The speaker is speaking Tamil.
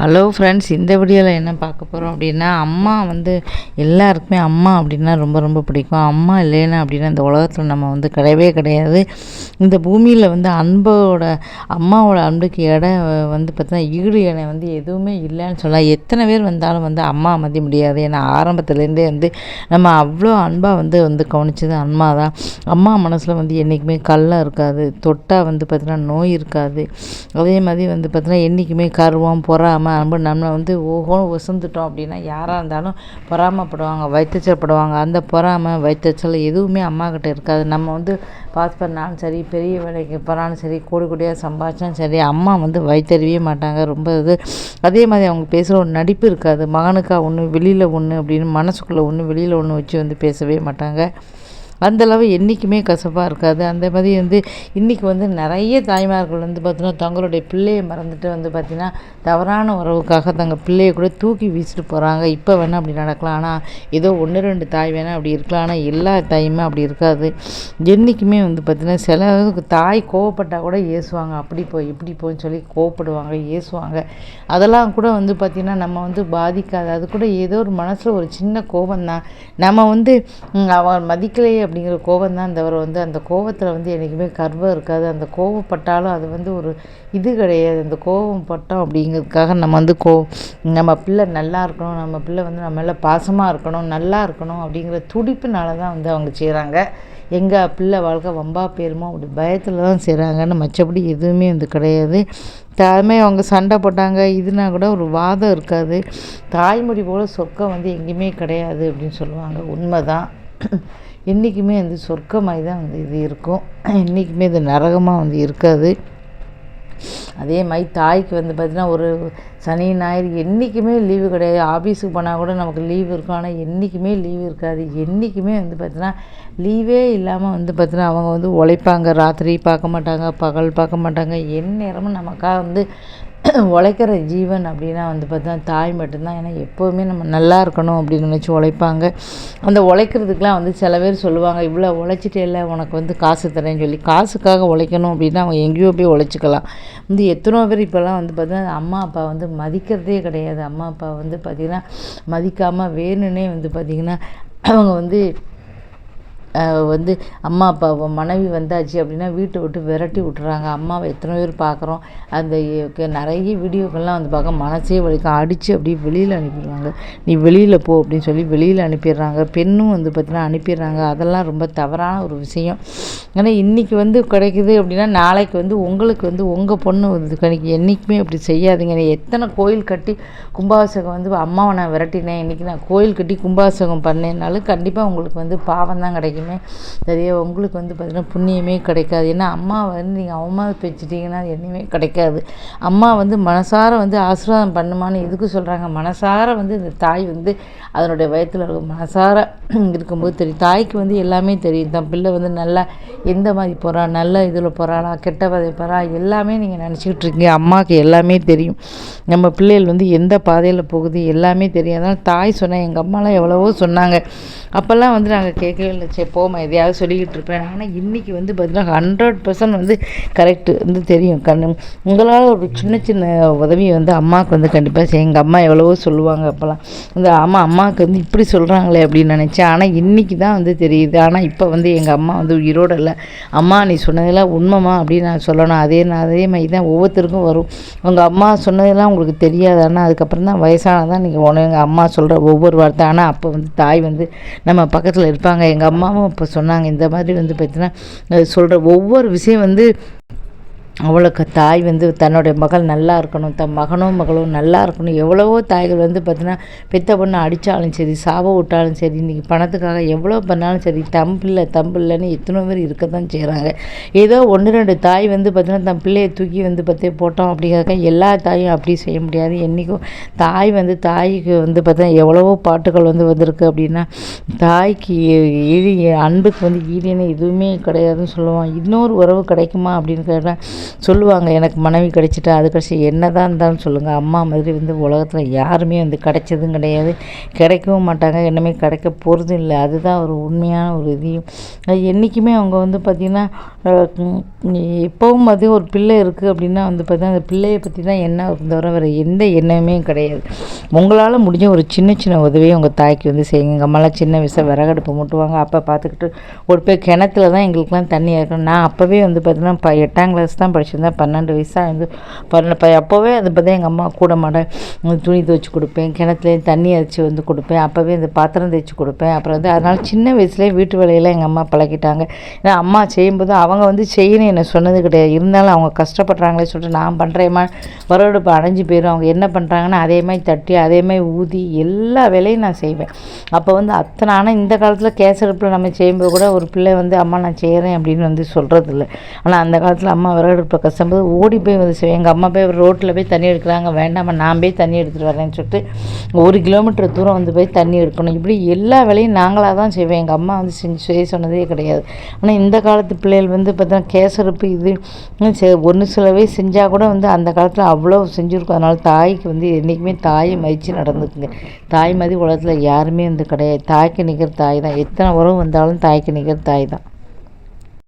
ஹலோ ஃப்ரெண்ட்ஸ், இந்த வீடியோவில் என்ன பார்க்க போகிறோம் அப்படின்னா, அம்மா வந்து எல்லாருக்குமே அம்மா அப்படின்னா ரொம்ப ரொம்ப பிடிக்கும். அம்மா இல்லைன்னா அப்படின்னா இந்த உலகத்தில் நம்ம வந்து கிடையவே கிடையாது. இந்த பூமியில் வந்து அம்மாவோட அன்புக்கு இடம் வந்து பார்த்தீங்கன்னா ஈடு இணை வந்து எதுவுமே இல்லைன்னு சொல்லலாம். எத்தனை பேர் வந்தாலும் வந்து அம்மா மதிய முடியாது. ஏன்னா ஆரம்பத்துலேருந்தே வந்து நம்ம அவ்வளோ அன்பாக வந்து கவனிச்சது அம்மா தான். அம்மா மனசில் வந்து என்றைக்குமே கள்ளம் இருக்காது, தொட்டால் வந்து பார்த்தீங்கன்னா நோய் இருக்காது. அதே மாதிரி வந்து பார்த்தீங்கன்னா என்றைக்குமே கர்வம் பொறாமை நம்ம வந்து ஓஹோன்னு உசந்துட்டோம் அப்படின்னா யாராக இருந்தாலும் பொறாமப்படுவாங்க, வைத்தச்சல்படுவாங்க. அந்த பொறாமை வைத்தச்சல் எதுவுமே அம்மாக்கிட்ட இருக்காது. நம்ம வந்து பாஸ் பண்ணாலும் சரி, பெரிய வேலைக்கு போனாலும் சரி, கோடி கோடியாக சம்பாதிச்சாலும் சரி, அம்மா வந்து வைத்தறிவே மாட்டாங்க. ரொம்ப அதே மாதிரி அவங்க பேசுகிற ஒரு நடிப்பு இருக்காது. மகனுக்கா ஒன்று வெளியில் ஒன்று அப்படின்னு மனசுக்குள்ளே ஒன்று வெளியில் ஒன்று வச்சு வந்து பேசவே மாட்டாங்க. அந்தளவு என்றைக்குமே கசப்பாக இருக்காது. அந்த மாதிரி வந்து இன்றைக்கி வந்து நிறைய தாய்மார்கள் வந்து பார்த்திங்கன்னா தங்களுடைய பிள்ளையை மறந்துட்டு வந்து பார்த்திங்கன்னா தவறான உறவுக்காக தங்கள் பிள்ளையை கூட தூக்கி வீசிட்டு போகிறாங்க. இப்போ வேணால் அப்படி நடக்கலாம், ஆனால் ஏதோ 1-2 தாய் வேணால் அப்படி இருக்கலாம், ஆனால் எல்லா தாயுமே அப்படி இருக்காது. என்றைக்குமே வந்து பார்த்திங்கன்னா சில தாய் கோவப்பட்டால் கூட ஏசுவாங்க, அப்படி போய் இப்படி போய்ன்னு சொல்லி கோவப்படுவாங்க, ஏசுவாங்க. அதெல்லாம் கூட வந்து பார்த்திங்கன்னா நம்ம வந்து பாதிக்காது. அது கூட ஏதோ ஒரு மனசில் ஒரு சின்ன கோபந்தான். நம்ம வந்து அவன் மதிக்கலையே அப்படிங்கிற கோபம் தான் தவிர வந்து அந்த கோபத்தில் வந்து என்றைக்குமே கர்வம் இருக்காது. அந்த கோவப்பட்டாலும் அது வந்து ஒரு இது கிடையாது. அந்த கோபம் பட்டோம் அப்படிங்கிறதுக்காக நம்ம வந்து நம்ம பிள்ளை நல்லா இருக்கணும், நம்ம பிள்ளை வந்து நம்ம மேலே பாசமாக இருக்கணும், நல்லா இருக்கணும் அப்படிங்கிற துடிப்புனால தான் வந்து அவங்க செய்கிறாங்க. எங்கள் பிள்ளை வாழ்க்கை வம்பா போயிருமோ அப்படி பயத்தில் தான் செய்கிறாங்கன்னு, மற்றபடி எதுவுமே வந்து கிடையாது. அதுமாதிரி அவங்க சண்டை போட்டாங்க இதுனா கூட ஒரு வாதம் இருக்காது. தாய்மொழி போல் சொர்க்கம் வந்து எங்கேயுமே கிடையாது அப்படின்னு சொல்லுவாங்க. உண்மை தான். என்றைக்குமே வந்து சொர்க்கமாய் தான் வந்து இது இருக்கும். என்றைக்குமே இது நரகமாக வந்து இருக்காது. அதே மாதிரி தாய்க்கு வந்து பார்த்திங்கன்னா ஒரு சனி ஞாயிறு என்றைக்குமே லீவு கிடையாது. ஆஃபீஸுக்கு போனால் கூட நமக்கு லீவு இருக்கும், ஆனால் என்றைக்குமே லீவு இருக்காது. என்றைக்குமே வந்து பார்த்திங்கன்னா லீவே இல்லாமல் வந்து பார்த்திங்கன்னா அவங்க வந்து உழைப்பாங்க. ராத்திரி பார்க்க மாட்டாங்க, பகல் பார்க்க மாட்டாங்க. எந்நேரமும் நமக்காக வந்து உழைக்கிற ஜீவன் அப்படின்னா வந்து பார்த்தீங்கன்னா தாய் மட்டும்தான். ஏன்னா எப்போவுமே நம்ம நல்லா இருக்கணும் அப்படின்னு நினச்சி உழைப்பாங்க. அந்த உழைக்கிறதுக்கெலாம் வந்து சில பேர் சொல்லுவாங்க, இவ்வளோ உழைச்சிட்டே இல்லை உனக்கு வந்து காசு தரேன்னு சொல்லி. காசுக்காக உழைக்கணும் அப்படின்னா அவங்க எங்கேயோ போய் உழைச்சிக்கலாம். வந்து எத்தனோ பேர் இப்போல்லாம் வந்து பார்த்திங்கன்னா அம்மா அப்பா வந்து மதிக்கிறதே கிடையாது. அம்மா அப்பா வந்து பார்த்திங்கன்னா மதிக்காமல் வேணுன்னே வந்து பார்த்திங்கன்னா அவங்க வந்து அம்மா அப்பா மனைவி வந்தாச்சு அப்படின்னா வீட்டை விட்டு விரட்டி விட்டுறாங்க. அம்மாவை எத்தனை பேர் பார்க்குறோம். அந்த நிறைய வீடியோக்கள்லாம் வந்து பார்க்க மனசே வலிக்கும். அடித்து அப்படியே வெளியில் அனுப்பிடுவாங்க. நீ வெளியில் போ அப்படின்னு சொல்லி வெளியில் அனுப்பிடுறாங்க. பெண்ணும் வந்து பார்த்திங்கன்னா அனுப்பிடுறாங்க. அதெல்லாம் ரொம்ப தவறான ஒரு விஷயம். ஏன்னா இன்றைக்கி வந்து கிடைக்குது அப்படின்னா நாளைக்கு வந்து உங்களுக்கு வந்து உங்கள் பொண்ணு வந்து கிடைக்கும். என்றைக்குமே அப்படி செய்யாதீங்க. எத்தனை கோயில் கட்டி கும்பாபிஷேகம் வந்து அம்மாவை நான் விரட்டினேன், இன்றைக்கி நான் கோயில் கட்டி கும்பாபிஷேகம் பண்ணேன்னாலும் கண்டிப்பாக உங்களுக்கு வந்து பாவம் தான் கிடைக்குமே. சரியா, உங்களுக்கு வந்து பார்த்திங்கன்னா புண்ணியமே கிடைக்காது. ஏன்னா அம்மா வந்து நீங்கள் அவமானப்படுத்திட்டீங்கன்னா அது என்னையுமே கிடைக்காது. அம்மா வந்து மனசார வந்து ஆசீர்வாதம் பண்ணுமான்னு எதுக்கு சொல்கிறாங்க, மனசார வந்து இந்த தாய் வந்து அதனுடைய வயத்தில் இருக்கும் மனசார இருக்கும்போது தெரியும். தாய்க்கு வந்து எல்லாமே தெரியும். தன் பிள்ளை வந்து நல்லா எந்த மாதிரி போகிறா, நல்ல இதில் போகிறாளா, கெட்ட பாதை போகிறா, எல்லாமே நீங்கள் நினச்சிக்கிட்டு இருக்கீங்க. அம்மாவுக்கு எல்லாமே தெரியும். நம்ம பிள்ளைகள் வந்து எந்த பாதையில் போகுது எல்லாமே தெரியும். அதனால் தாய் சொன்னேன், எங்கள் அம்மாலாம் எவ்வளவோ சொன்னாங்க. அப்போல்லாம் வந்து நாங்கள் கேட்கவே இல்லை, சரி போமா எதையாவது சொல்லிக்கிட்டு இருப்பேன். ஆனால் இன்றைக்கி வந்து பார்த்திங்கன்னா 100% வந்து கரெக்டு வந்து தெரியும். உங்களால் ஒரு சின்ன சின்ன உதவி வந்து அம்மாவுக்கு வந்து கண்டிப்பாக செய்யும். எங்கள் அம்மா எவ்வளவோ சொல்லுவாங்க அப்போல்லாம். இந்த அம்மாவுக்கு வந்து இப்படி சொல்கிறாங்களே அப்படின்னு நினச்சேன். ஆனால் இன்றைக்கி தான் வந்து தெரியுது. ஆனால் இப்போ வந்து எங்கள் அம்மா வந்து உயிரோடு இல்லை. அம்மா நீ சொன்னதெல்லாம் உண்மைமா அப்படின்னு நான் சொல்லணும். அதே மாதிரி தான் ஒவ்வொருத்தருக்கும் வரும். உங்கள் அம்மா சொன்னதெல்லாம் உங்களுக்கு தெரியாது, ஆனால் அதுக்கப்புறம் தான் வயசானதான் நீங்கள் எங்கள் அம்மா சொல்கிற ஒவ்வொரு வார்த்தை. ஆனால் அப்போ வந்து தாய் வந்து நம்ம பக்கத்தில் இருப்பாங்க. எங்கள் அம்மாவும் இப்போ சொன்னாங்க, இந்த மாதிரி வந்து பார்த்தீங்கன்னா சொல்கிற ஒவ்வொரு விஷயம் வந்து அவளுக்கு தாய் வந்து தன்னுடைய மகள் நல்லா இருக்கணும், தன் மகனும் மகளும் நல்லா இருக்கணும். எவ்வளவோ தாய்கள் வந்து பார்த்திங்கன்னா பெத்த பொண்ணை அடித்தாலும் சரி, சாப விட்டாலும் சரி, இன்றைக்கி பணத்துக்காக எவ்வளோ பண்ணாலும் சரி, தம்பில்லைன்னு எத்தனை பேர் இருக்க தான் செய்கிறாங்க. ஏதோ 1-2 தாய் வந்து பார்த்திங்கன்னா தன் பிள்ளையை தூக்கி வந்து போட்டோம் அப்படிங்கிறக்க எல்லா தாயும் அப்படி செய்ய முடியாது. என்றைக்கும் தாய்க்கு வந்து பார்த்தீங்கன்னா எவ்வளவோ பாட்டுகள் வந்து வந்திருக்கு. அப்படின்னா தாய்க்கு அன்புக்கு வந்து ஈடுன்னு எதுவுமே கிடையாதுன்னு சொல்லுவான். இன்னொரு உறவு கிடைக்குமா அப்படின்னு கேட்டால் சொல்லுவாங்க, எனக்கு மனைவி கிடைச்சிட்டா அது கிடைச்சி என்ன தான் இருந்தாலும் சொல்லுங்கள், அம்மா மாதிரி வந்து உலகத்தில் யாருமே வந்து கிடைச்சதும் கிடையாது, கிடைக்கவும் மாட்டாங்க, என்னமே கிடைக்க போகிறதும் இல்லை. அதுதான் ஒரு உண்மையான ஒரு இதையும் என்றைக்குமே அவங்க வந்து பார்த்திங்கன்னா எப்போவும் அது ஒரு பிள்ளை இருக்குது அப்படின்னா வந்து பார்த்திங்கன்னா அந்த பிள்ளையை பற்றி தான் எண்ணம் தவிர வேறு எந்த எண்ணமே கிடையாது. உங்களால் முடிஞ்ச ஒரு சின்ன சின்ன உதவியை உங்கள் தாய்க்கு வந்து செய்யுங்க. எங்கள் அம்மாலாம் சின்ன வயசில் விறகடுப்பு மூட்டுவாங்க, அப்போ பார்த்துக்கிட்டு ஒரு போய் கிணத்துல தான் எங்களுக்குலாம் தண்ணி இறக்கணும். நான் அப்போவே வந்து பார்த்திங்கன்னா 8ஆம் கிளாஸ் தான் படிச்சிருந்தேன், 12 வயசாக வந்து அப்போவே அது பார்த்தா எங்கள் அம்மா கூட மாட துணி துவைச்சி கொடுப்பேன், கிணத்துலேயே தண்ணி அரைச்சி வந்து கொடுப்பேன், அப்போவே இந்த பாத்திரம் தேய்ச்சி கொடுப்பேன். அப்புறம் வந்து அதனால் சின்ன வயசுலேயே வீட்டு வேலையெல்லாம் எங்கள் அம்மா பழக்கிட்டாங்க. ஏன்னா அம்மா செய்யும்போது அவங்க வந்து செய்யணும் என்ன சொன்னது கிடையாது, இருந்தாலும் அவங்க கஷ்டப்படுறாங்களே சொல்லிட்டு நான் பண்ணுறேம்மா, விறகடுப்பு அடைஞ்சு போயிடும், அவங்க என்ன பண்ணுறாங்கன்னா அதே மாதிரி தட்டி அதே மாதிரி ஊதி எல்லா வேலையும் நான் செய்வேன். அப்போ வந்து அத்தனை ஆனால் இந்த காலத்தில் கேஸ் அடுப்பில் நம்ம செய்யும்போது கூட ஒரு பிள்ளை வந்து அம்மா நான் செய்கிறேன் அப்படின்னு வந்து சொல்கிறது இல்லை. ஆனால் அந்த காலத்தில் அம்மா விறகடுப்பில் கஷ்டம்போது ஓடி போய் வந்து செய்வேன். எங்கள் அம்மா போய் ரோட்டில் போய் தண்ணி எடுக்கிறாங்க, வேண்டாம்மா நான் போய் தண்ணி எடுத்துகிட்டு வரேன்னு சொல்லிட்டு 1 கிலோமீட்டர் தூரம் வந்து போய் தண்ணி எடுக்கணும். இப்படி எல்லா வேலையும் நாங்களாக தான் செய்வேன், எங்கள் அம்மா வந்து செய்ய சொன்னதே கிடையாது. ஆனால் இந்த காலத்து பிள்ளைகள் வந்து பார்த்தா கேஸ் அடுப்பு இது ஒன்று சிலவே செஞ்சால் கூட வந்து அந்த காலத்தில் அவ்வளோ செஞ்சுருக்கும். அதனால் தாய்க்கு வந்து என்றைக்குமே தாயை மதித்து நடந்துக்குங்க. தாய் மாதிரி உலகத்தில் யாருமே வந்து கிடையாது. தாய்க்கு நிகர் தாய் தான், எத்தனை உறவு வந்தாலும் தாய்க்கு நிகர் தாய் தான்.